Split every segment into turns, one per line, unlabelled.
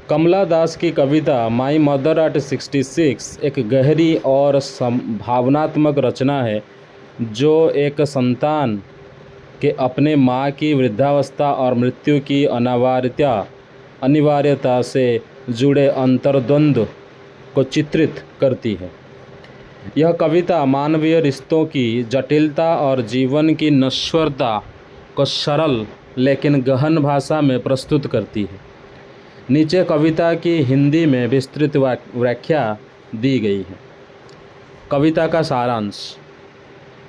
कमला दास की कविता my mother eight 66 एक गहरी और भावनात्मक रचना है जो एक संतान के अपने माँ की वृद्धावस्था और मृत्यु की अनिवार्यता से जुड़े अंतर्द्वंद्व को चित्रित करती है। यह कविता मानवीय रिश्तों की जटिलता और जीवन की नश्वरता को सरल लेकिन गहन भाषा में प्रस्तुत करती है। नीचे कविता की हिंदी में विस्तृत व्याख्या दी गई है। कविता का सारांश।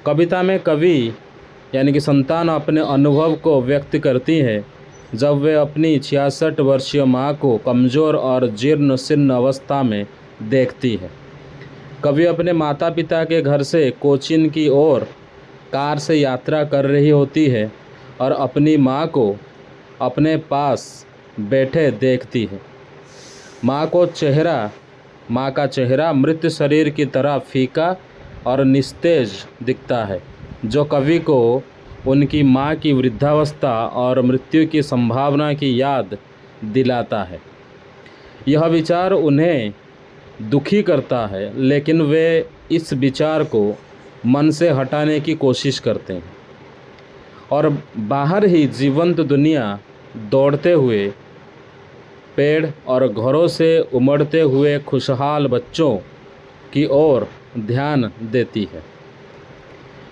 कविता में कवि यानी कि संतान अपने अनुभव को व्यक्त करती है जब वे अपनी 66 वर्षीय माँ को कमज़ोर और जीर्ण शीर्ण अवस्था में देखती है। कवि अपने माता पिता के घर से कोचीन की ओर कार से यात्रा कर रही होती है और अपनी माँ को अपने पास बैठे देखती है। माँ का चेहरा मृत शरीर की तरह फीका और निस्तेज दिखता है, जो कवि को उनकी माँ की वृद्धावस्था और मृत्यु की संभावना की याद दिलाता है। यह विचार उन्हें दुखी करता है, लेकिन वे इस विचार को मन से हटाने की कोशिश करते हैं और बाहर ही जीवंत दुनिया, दौड़ते हुए पेड़ और घरों से उमड़ते हुए खुशहाल बच्चों की ओर ध्यान देती है।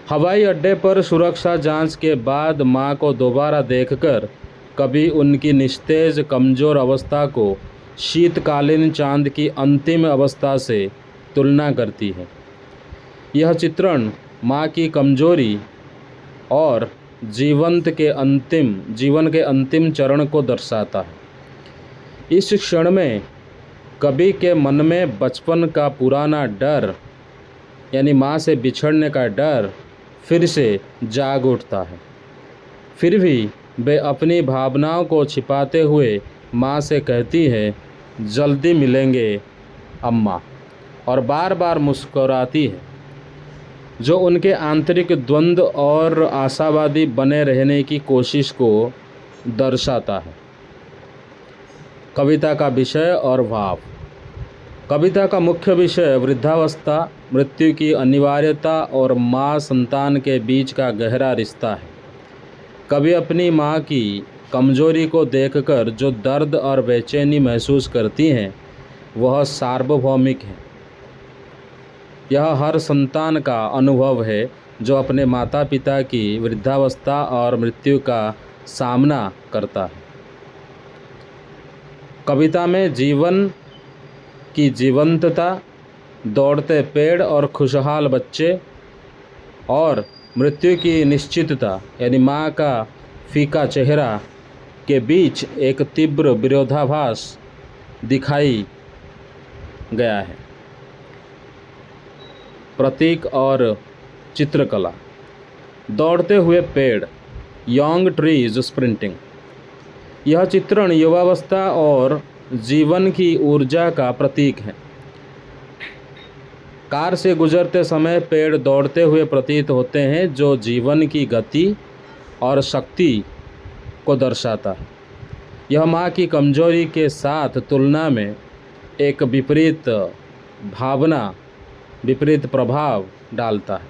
हवाई अड्डे पर सुरक्षा जांच के बाद मां को दोबारा देखकर कभी उनकी निस्तेज कमज़ोर अवस्था को शीतकालीन चांद की अंतिम अवस्था से तुलना करती है। यह चित्रण मां की कमजोरी और जीवन के अंतिम चरण को दर्शाता है। इस क्षण में कवि के मन में बचपन का पुराना डर यानी माँ से बिछड़ने का डर फिर से जाग उठता है। फिर भी वे अपनी भावनाओं को छिपाते हुए माँ से कहती है, जल्दी मिलेंगे अम्मा, और बार बार मुस्कुराती है, जो उनके आंतरिक द्वंद्व और आशावादी बने रहने की कोशिश को दर्शाता है। कविता का विषय और भाव। कविता का मुख्य विषय वृद्धावस्था, मृत्यु की अनिवार्यता और माँ संतान के बीच का गहरा रिश्ता है। कवि अपनी माँ की कमजोरी को देखकर जो दर्द और बेचैनी महसूस करती हैं, वह सार्वभौमिक है। यह हर संतान का अनुभव है जो अपने माता पिता की वृद्धावस्था और मृत्यु का सामना करता है। कविता में जीवन की जीवंतता, दौड़ते पेड़ और खुशहाल बच्चे, और मृत्यु की निश्चितता यानी माँ का फीका चेहरा के बीच एक तीव्र विरोधाभास दिखाई गया है। प्रतीक और चित्रकला। दौड़ते हुए पेड़, यंग ट्रीज स्प्रिंटिंग। यह चित्रण युवावस्था और जीवन की ऊर्जा का प्रतीक है। कार से गुजरते समय पेड़ दौड़ते हुए प्रतीत होते हैं, जो जीवन की गति और शक्ति को दर्शाता है। यह माँ की कमजोरी के साथ तुलना में एक विपरीत प्रभाव डालता है।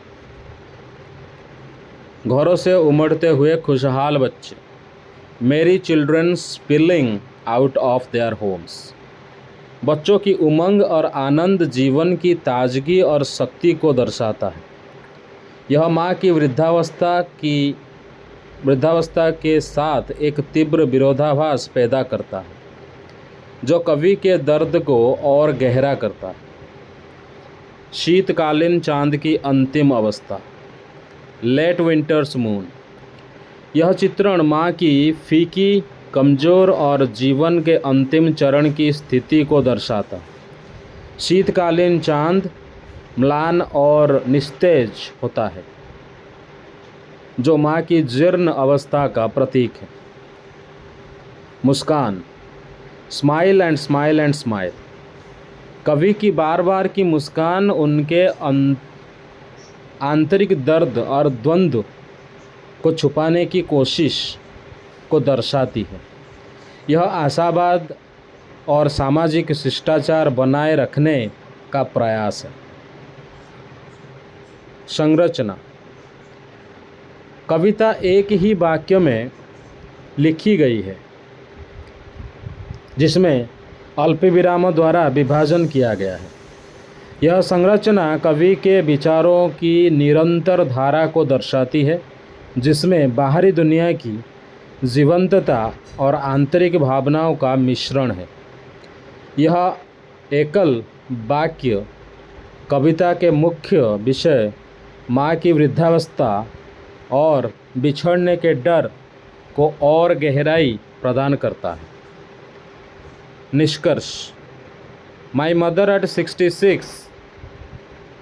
घरों से उमड़ते हुए खुशहाल बच्चे, मेरी children spilling out of their homes. बच्चों की उमंग और आनंद जीवन की ताजगी और शक्ति को दर्शाता है। यह माँ की वृद्धावस्था के साथ एक तीव्र विरोधाभास पैदा करता है, जो कवि के दर्द को और गहरा करता है। शीतकालीन चांद की अंतिम अवस्था, लेट विंटर्स मून। यह चित्रण माँ की फीकी, कमज़ोर और जीवन के अंतिम चरण की स्थिति को दर्शाता है। शीतकालीन चांद म्लान और निस्तेज होता है, जो माँ की जीर्ण अवस्था का प्रतीक है। मुस्कान, smile and smile and smile. कवि की बार बार की मुस्कान उनके आंतरिक दर्द और द्वंद्व को छुपाने की कोशिश को दर्शाती है। यह आशावाद और सामाजिक शिष्टाचार बनाए रखने का प्रयास है। संरचना। कविता एक ही वाक्य में लिखी गई है जिसमें अल्पविरामों द्वारा विभाजन किया गया है। यह संरचना कवि के विचारों की निरंतर धारा को दर्शाती है, जिसमें बाहरी दुनिया की जीवंतता और आंतरिक भावनाओं का मिश्रण है। यह एकल वाक्य कविता के मुख्य विषय माँ की वृद्धावस्था और बिछड़ने के डर को और गहराई प्रदान करता है। निष्कर्ष। माई मदर एट 66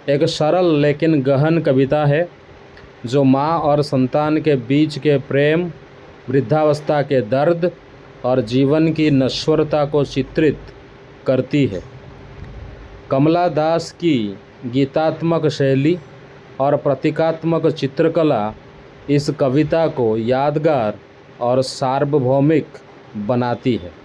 एक सरल लेकिन गहन कविता है जो माँ और संतान के बीच के प्रेम, वृद्धावस्था के दर्द और जीवन की नश्वरता को चित्रित करती है। कमला दास की गीतात्मक शैली और प्रतीकात्मक चित्रकला इस कविता को यादगार और सार्वभौमिक बनाती है।